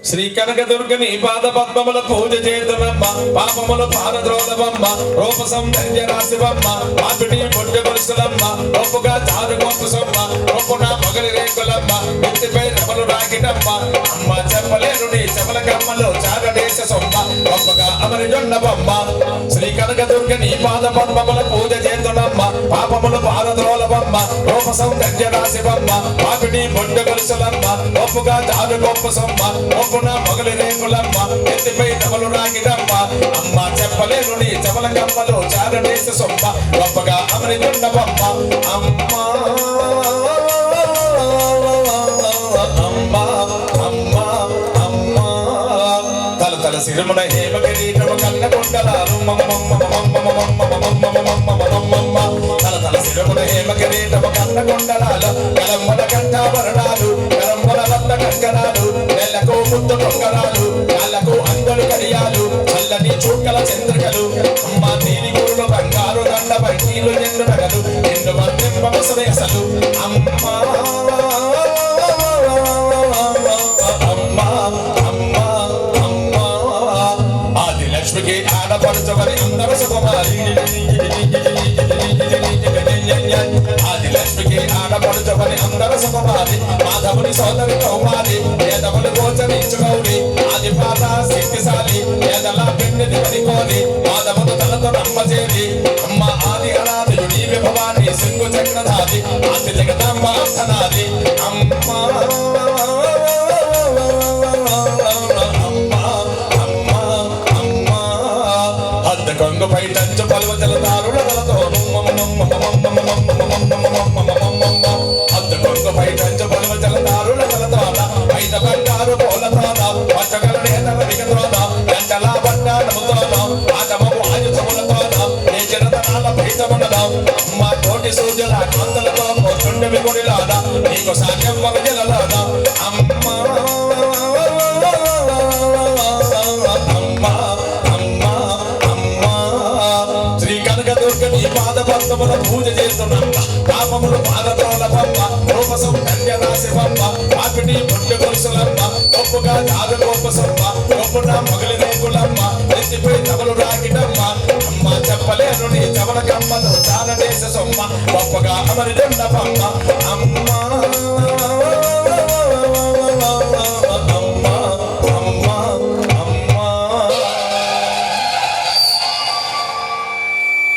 శ్రీ కనకదుర్గని పాద పద్మముల పూజ చేతునమ్మ పాపముల పారద్రోలవమ్మ రూప సౌందర్య రాశివమ్మ పాపిడి బొడ్డ గొలుసులమ్మ రూపుగా చారు గొప్పసమ్మ రూపున మొగలి రేకులమ్మ ఎత్తిపై రమలు రాగిటమ్మ అమ్మ చెప్పలేరు నీ చెమల కమ్మలో చారడేశ సొమ్మ గొప్పగా అమరి జొన్నబమ్మ శ్రీ కనకదుర్గని పాద పద్మముల పూజ చేతునమ్మ పాపముల పారద్రోలవమ్మ రూప సౌందర్య రాశివమ్మ పాపిడి బొడ్డ గొలుసులమ్మ రూపుగా చారు గొప్పసమ్మ రూపున మొగలి రేకులమ్మ ఎత్తిపై రమలు రాగిటమ్మ అమ్మ చెప్పలేరు నీ చెమల కమ్మలో చారడేశ సొమ్మ గొప్పగా అమరి జొన్నబమ్మ అమ్మ సిరుమున హేమగిరీటము కన్న కొండలాలు తల సిరుమున హేమగిరీటము కన్న కొండలాలు కలమ్మల కంఠాభరణాలు కలమ్మల రత్న కంకణాలు నెలకు ముద్దు కొంగరాలు కాళ్ళకు అంగలు కడియాలు చల్లని చూకల చంద్రికలు అమ్మ దీని గురులు బంగారు దండ బయటీలు ఎండు నగలు ఎండు మందింపసలు లక్ష్మికి ఆడపడుచవని అందరూ సుకుమారి ఆది లక్ష్మికి ఆడపడుచవని అందరూ సుకుమారి మాధవుని సోదరి కౌమారి వేదములు గోచరించు గౌరి ఆది పాత శక్తిశాలి వేదల పెన్నిది పనికోని మాధవుడు తనతో నమ్మచేరి అమ్మ ఆది అనాథుడి విభవాని సింగు చక్రధారి ఆది జగదమ్మ అర్థనాది అమ్మ కొంగుపై టంచు పలువతల దారుల తలతోను అద్దు కొంగుపై టంచు పలువతల దారుల తలతోన ఐద బంగారు పోలతోన పచ్చగల నేతల దిగతోన గంటల బండారముతోన ఆటమము ఆయుధములతోన నీ చిరతనాల పైతమునలో అమ్మ కోటి సూర్యుల కాంతలతో కోచుండవి గుడిలాద నీకు సాధ్యం మగజలలాద అమ్మ పాదపద్మముల పూజ చేస్తున్నమ్మ పాపములు పాదతోలపమ్మ రూప సౌందర్య రాశివమ్మ పాపిడి బొడ్డు గొలుసులమ్మ గొప్పగా చారు గొప్పసమ్మ గొప్పన మొగలి రేకులమ్మ ఎత్తిపై తమలు రాగిటమ్మ అమ్మ చెప్పలేరు నీ చవల కమ్మలో చారదేశ సొమ్మ గొప్పగా అమరి